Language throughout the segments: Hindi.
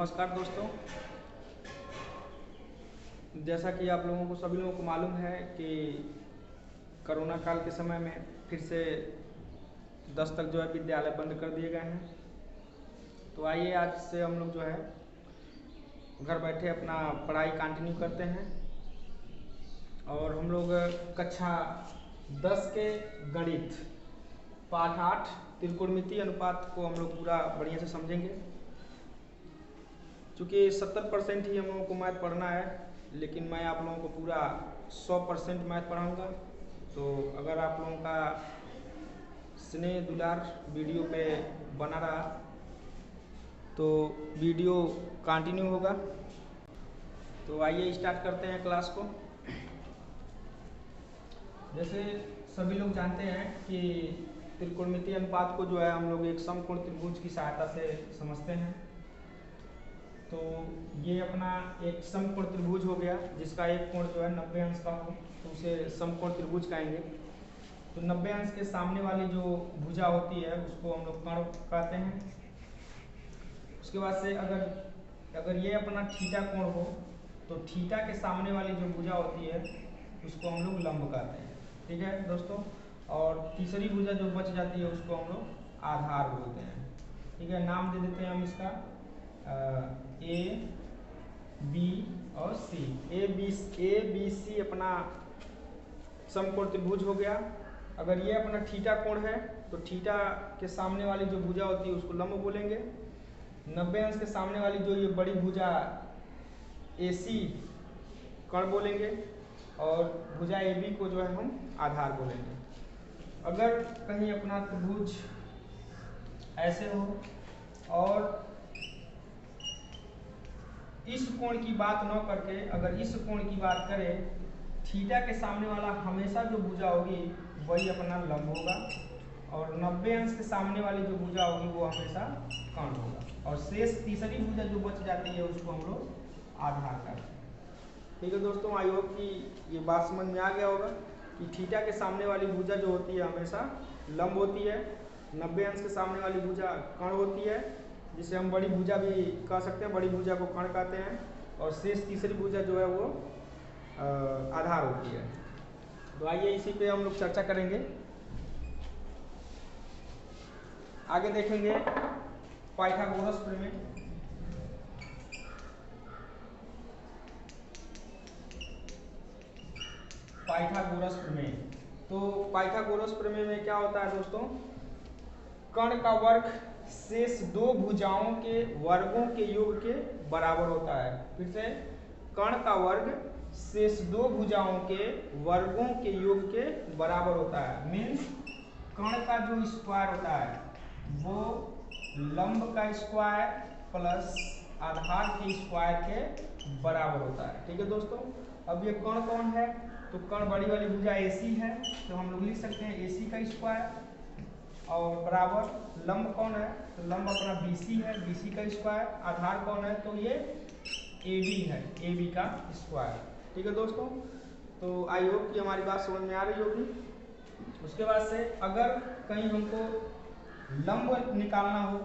नमस्कार दोस्तों। जैसा कि आप लोगों को सभी लोगों को मालूम है कि कोरोना काल के समय में फिर से 10 तक जो है विद्यालय बंद कर दिए गए हैं। तो आइए आज से हम लोग जो है घर बैठे अपना पढ़ाई कंटिन्यू करते हैं और हम लोग कक्षा 10 के गणित पाठ 8 त्रिकोणमितीय अनुपात को हम लोग पूरा बढ़िया से समझेंगे। चूँकि 70% ही हम लोगों को मैथ पढ़ना है, लेकिन मैं आप लोगों को पूरा 100% मैथ पढ़ाऊँगा। तो अगर आप लोगों का स्नेह दुलार वीडियो पे बना रहा तो वीडियो कंटिन्यू होगा। तो आइए स्टार्ट करते हैं क्लास को। जैसे सभी लोग जानते हैं कि त्रिकोणमितीय अनुपात को जो है हम लोग एक समकोण त्रिभुज की सहायता से समझते हैं। तो ये अपना एक समकोण त्रिभुज हो गया जिसका एक कोण जो है 90 अंश का हो, तो उसे समकोण त्रिभुज कहेंगे। तो 90 अंश के सामने वाली जो भुजा होती है उसको हम लोग कर्ण कहते हैं। उसके बाद से अगर ये अपना थीटा कोण हो तो थीटा के सामने वाली जो भुजा होती है उसको हम लोग लंब कहते हैं। ठीक है दोस्तों। और तीसरी भुजा जो बच जाती है उसको हम लोग आधार बोलते हैं। ठीक है, नाम दे देते हैं हम इसका ए बी और सी। ए बी सी अपना समकोण त्रिभुज हो गया। अगर ये अपना थीटा कोण है तो थीटा के सामने वाली जो भुजा होती है उसको लंब बोलेंगे। 90 अंश के सामने वाली जो ये बड़ी भुजा ए सी कर्ण बोलेंगे और भुजा ए बी को जो है हम आधार बोलेंगे। अगर कहीं अपना त्रिभुज ऐसे हो और इस कोण की बात न करके अगर इस कोण की बात करें, थीटा के सामने वाला हमेशा जो भुजा होगी वही अपना लंब होगा और 90 अंश के सामने वाली जो भुजा होगी वो हमेशा कर्ण होगा और शेष तीसरी भुजा जो बच जाती है उसको हम लोग आधार करते हैं। ठीक है दोस्तों, आई होप कि ये बात समझ में आ गया होगा कि थीटा के सामने वाली भुजा जो होती है हमेशा लंब होती है, 90 अंश के सामने वाली भुजा कर्ण होती है जिसे हम बड़ी भुजा भी कह सकते हैं, बड़ी भुजा को कर्ण कहते हैं और शेष तीसरी भुजा जो है वो आधार होती है। तो आइए इसी पे हम लोग चर्चा करेंगे। आगे देखेंगे पाइथागोरस प्रमेय। पाइथागोरस प्रमेय। तो पाइथागोरस प्रमेय में क्या होता है दोस्तों, कर्ण का वर्ग शेष दो भुजाओं के वर्गों के योग के बराबर होता है। फिर से, कर्ण का वर्ग शेष दो भुजाओं के वर्गों के योग के बराबर होता है। मीन्स कर्ण का जो स्क्वायर होता है वो लंब का स्क्वायर प्लस आधार के स्क्वायर के बराबर होता है। ठीक है दोस्तों। अब ये कर्ण कौन है, तो कर्ण बड़ी वाली भुजा AC है, तो हम लोग लिख सकते हैं AC का स्क्वायर और बराबर लंब कौन है, तो लंब अपना BC है, BC का स्क्वायर। आधार कौन है, तो ये AB है, AB का स्क्वायर। ठीक है दोस्तों। तो आई होप कि हमारी बात समझ में आ रही होगी। उसके बाद से अगर कहीं हमको लंब निकालना हो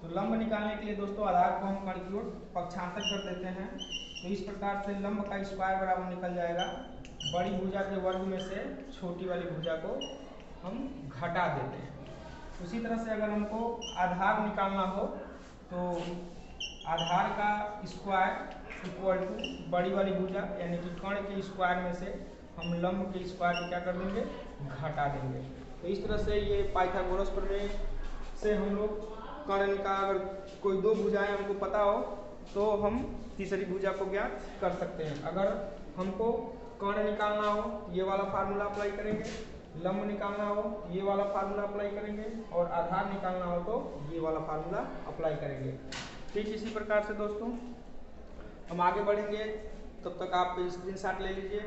तो लंब निकालने के लिए दोस्तों आधार को हम कर्ण की ओर पक्षांतर कर देते हैं। तो इस प्रकार से लंब का स्क्वायर बराबर निकल जाएगा बड़ी भुजा के वर्ग में से छोटी वाली भुजा को हम घटा देते हैं। उसी तरह से अगर हमको आधार निकालना हो तो आधार का स्क्वायर इक्वल टू बड़ी वाली भुजा यानी कि कर्ण के स्क्वायर में से हम लंब के स्क्वायर को क्या कर देंगे, घटा देंगे। तो इस तरह से ये पाइथागोरस प्रमेय से हम लोग कर्ण का अगर कोई दो भुजाएं हमको पता हो तो हम तीसरी भुजा को ज्ञात कर सकते हैं। अगर हमको कर्ण निकालना हो ये वाला फार्मूला अप्लाई करेंगे, लंब निकालना हो ये वाला फार्मूला अप्लाई करेंगे और आधार निकालना हो तो ये वाला फार्मूला अप्लाई करेंगे। ठीक इसी प्रकार से दोस्तों हम आगे बढ़ेंगे, तब तक आप स्क्रीनशॉट ले लीजिए।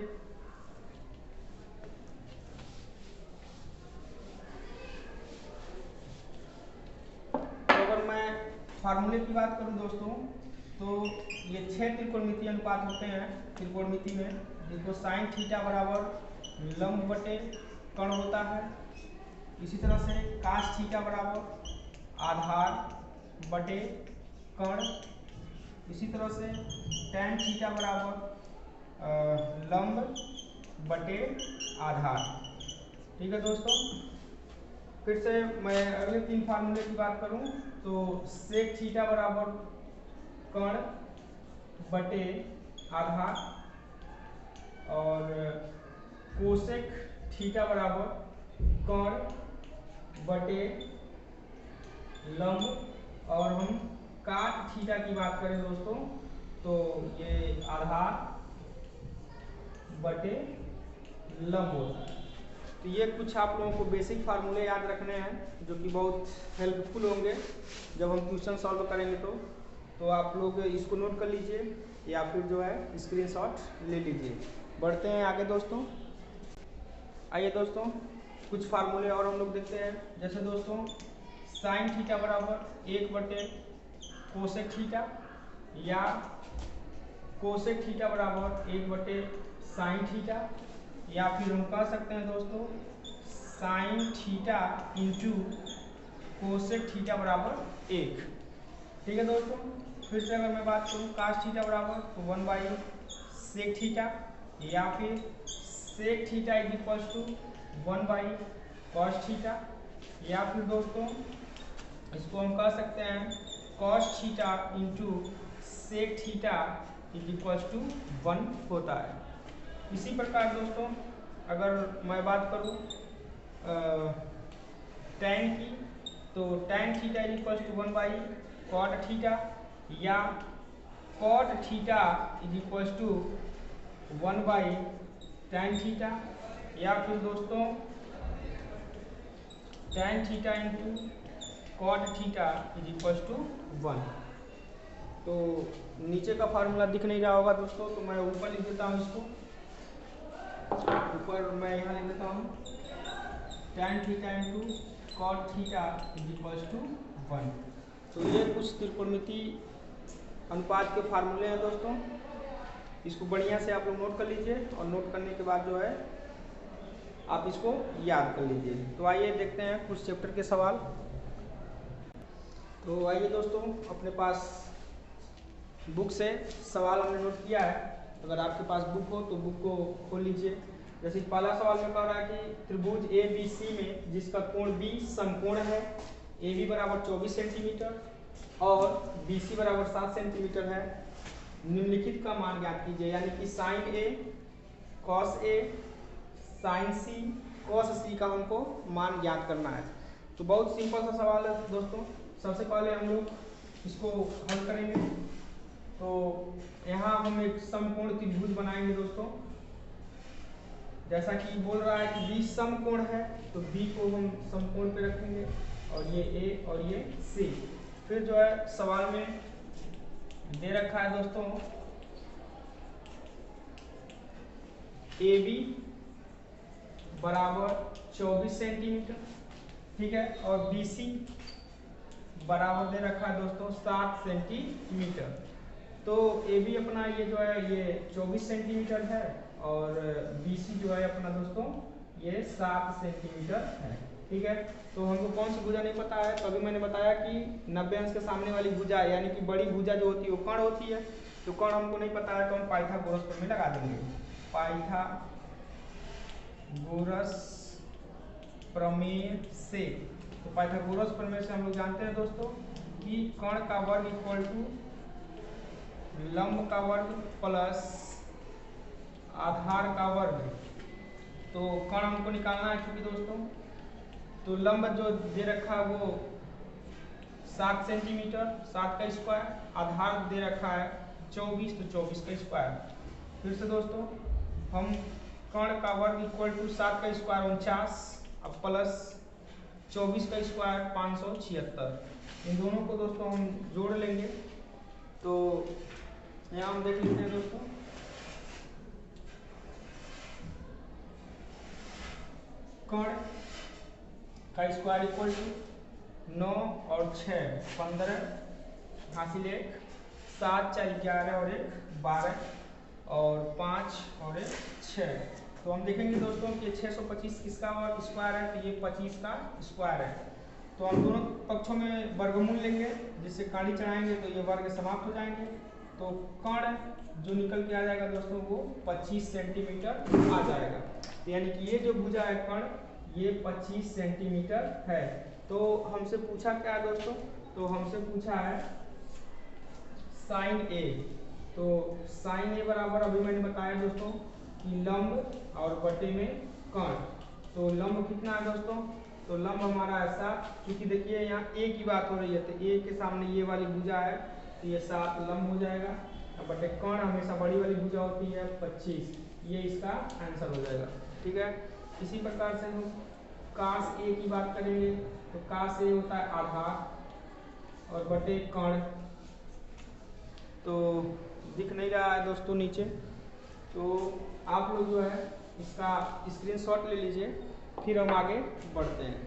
तो अगर मैं फार्मूले की बात करूं दोस्तों तो ये 6 त्रिकोणमितीय अनुपात होते हैं त्रिकोणमिति में, जिसको साइन थीटा बराबर लंब बटे कर्ण होता है। इसी तरह से कास थीटा बराबर आधार बटे कर्ण इसी तरह से tan थीटा बराबर लंब बटे आधार। ठीक है दोस्तों, फिर से मैं अगले 3 फार्मूले की बात करूं तो सेक थीटा बराबर कर्ण बटे आधार और कोसेक थीटा बराबर कर्ण बटे लंब और हम काट थीटा की बात करें दोस्तों तो ये आधार बटे लंब होता है। तो ये कुछ आप लोगों को बेसिक फार्मूले याद रखने हैं जो कि बहुत हेल्पफुल होंगे जब हम क्वेश्चन सॉल्व करेंगे। तो आप लोग इसको नोट कर लीजिए या फिर जो है स्क्रीनशॉट ले लीजिए। बढ़ते हैं आगे दोस्तों। आइए दोस्तों कुछ फार्मूले और हम लोग देखते हैं। जैसे दोस्तों साइन थीटा बराबर 1 बटे कोसेक थीटा या कोसेक थीटा बराबर 1 बटे साइन थीटा या फिर हम कह सकते हैं दोस्तों sine theta into cosec theta बराबर 1। ठीक है दोस्तों, फिर से अगर मैं बात करूँ कास थीटा बराबर तो 1 बाई सेक थीटा या फिर sec theta is equal to 1 by cos theta या फिर दोस्तों इसको हम कह सकते हैं cos theta into sec theta is equal to 1 होता है। इसी प्रकार दोस्तों अगर मैं बात करूं tan की तो tan theta is equal to 1 by cot theta या cot theta is equal to 1 by tan theta या फिर दोस्तों tan theta into cot theta is equal to 1। तो नीचे का फार्मूला दिख नहीं रहा होगा दोस्तों तो मैं ऊपर लिख देता हूँ इसको। ऊपर मैं यहाँ लिख देता हूँ tan theta into cot theta is equal to 1। तो ये कुछ त्रिकोणमिति अनुपात के फार्मूले हैं दोस्तों, इसको बढ़िया से आप लोग नोट कर लीजिए और नोट करने के बाद जो है आप इसको याद कर लीजिए। तो आइए देखते हैं कुछ चैप्टर के सवाल। तो आइए दोस्तों अपने पास बुक से सवाल हमने नोट किया है। अगर आपके पास बुक हो तो बुक को खोल लीजिए। जैसे पहला सवाल में कह रहा है कि त्रिभुज ABC में जिसका कोण B समकोण है, AB बराबर 24 सेंटीमीटर और BC बराबर 7 सेंटीमीटर है, निम्नलिखित का मान ज्ञात कीजिए। यानी कि sine A cos A sine C cos C का हमको मान ज्ञात करना है। तो बहुत सिंपल सा सवाल है दोस्तों। सबसे पहले हम लोग इसको हल करेंगे। तो यहाँ हम एक समकोण त्रिभुज बनाएंगे दोस्तों। जैसा कि बोल रहा है कि B समकोण है तो B को हम समकोण पे रखेंगे और ये A और ये C। फिर जो है सवाल में दे रखा है दोस्तों AB बराबर 24 सेंटीमीटर, ठीक है, और BC बराबर दे रखा है दोस्तों 7 सेंटीमीटर। तो AB अपना ये जो है ये 24 सेंटीमीटर है और BC जो है अपना दोस्तों ये 7 सेंटीमीटर है। ठीक है, तो हमको कौन सी भुजा नहीं पता है तो अभी मैंने बताया कि 90 अंश के सामने वाली भुजा यानी कि बड़ी भुजा जो होती है वो कर्ण होती है। तो कर्ण हमको नहीं पता है तो हम पाइथागोरस प्रमेय लगा देंगे। पाइथागोरस प्रमेय से, तो पाइथागोरस प्रमेय से हम लोग जानते हैं दोस्तों कि कर्ण का वर्ग इक्वल टू लंब का वर्ग प्लस आधार का वर्ग। तो कर्ण हमको निकालना है क्योंकि दोस्तों तो लंब जो दे रखा है वो 7 सेंटीमीटर 7 का स्क्वायर, आधार दे रखा है 24 तो 24 का स्क्वायर। फिर से दोस्तों हम कर्ण का वर्ग इक्वल टू 7 का स्क्वायर 49 अब प्लस 24 का स्क्वायर 576। इन दोनों को दोस्तों हम जोड़ लेंगे। तो यहाँ हम देख लेते हैं दोस्तों कर्ण का स्क्वायर इक्वल टू 9 और 6 15 हासिल 1 7 4 11 और 1 12 और 5 और 1 6। तो हम देखेंगे दोस्तों कि 625 किसका स्क्वायर है तो ये 25 का स्क्वायर है। तो हम दोनों पक्षों में वर्गमूल लेंगे जिससे काढ़ी चढ़ाएंगे तो ये वर्ग समाप्त हो जाएंगे। तो कण जो निकल के आ जाएगा दोस्तों वो 25 सेंटीमीटर आ जाएगा। यानी कि ये जो भुजा है कण ये 25 सेंटीमीटर है। तो हमसे पूछा क्या है दोस्तों, तो हमसे पूछा है साइन ए। तो साइन ए बराबर अभी मैंने बताया दोस्तों कि लंब और बटे में कण। तो लंब कितना है दोस्तों, तो लंब हमारा ऐसा, क्योंकि देखिए यहाँ ए की बात हो रही है तो ए के सामने ये वाली भुजा है तो ये 7 लंब हो जाएगा, और बटे कण हमेशा बड़ी वाली भुजा होती है 25, ये इसका आंसर हो जाएगा। ठीक है, इसी प्रकार से हम काश ए की बात करेंगे तो काश ए होता है आधार और बटे कण। तो दिख नहीं रहा है दोस्तों नीचे, तो आप लोग जो है इसका स्क्रीनशॉट ले लीजिए, फिर हम आगे बढ़ते हैं।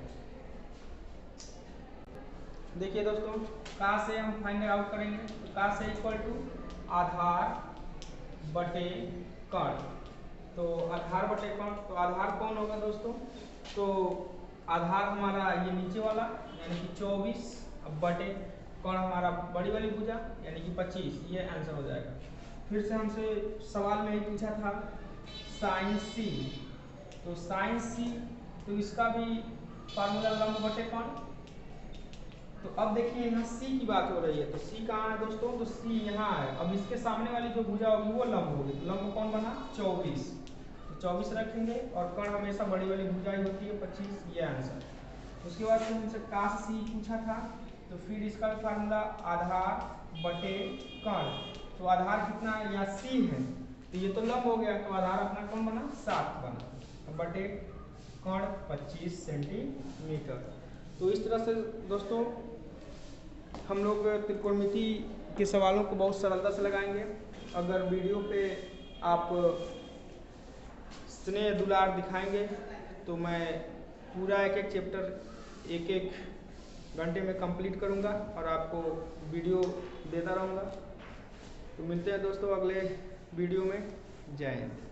देखिए दोस्तों, का से हम फाइंड आउट करेंगे, तो का से इक्वल टू आधार बटे कण। तो आधार बटे कण, तो आधार कौन होगा दोस्तों, तो आधार हमारा ये नीचे वाला यानी कि 24, अब बटे कण हमारा बड़ी वाली भुजा यानी कि 25, ये आंसर हो जाएगा। फिर से हमसे सवाल में ही पूछा था साइन सी, तो साइन सी तो इसका भी फार्मूला लंब बटे कण। तो अब देखिए यहाँ सी की बात हो रही है, तो सी कहाँ है दोस्तों, तो सी यहाँ है। अब इसके सामने वाली जो भुजा होगी वो लंब होगी, तो लंब कौन बना 24, तो 24 रखेंगे और कण हमेशा बड़ी वाली भुजा ही होती है 25, ये आंसर। उसके बाद से हमसे काश सी पूछा था, तो फिर इसका फार्मूला आधार बटे कण। तो आधार कितना है, यहाँ सी है तो ये तो लंब हो गया, तो आधार अपना कौन बना 7 बना, बटे कण 25 सेंटीमीटर। तो इस तरह से दोस्तों हम लोग त्रिकोणमिति के सवालों को बहुत सरलता से लगाएंगे। अगर वीडियो पे आप स्नेह दुलार दिखाएंगे तो मैं पूरा एक एक चैप्टर एक एक घंटे में कंप्लीट करूंगा और आपको वीडियो देता रहूंगा। तो मिलते हैं दोस्तों अगले वीडियो में। जय हिंद।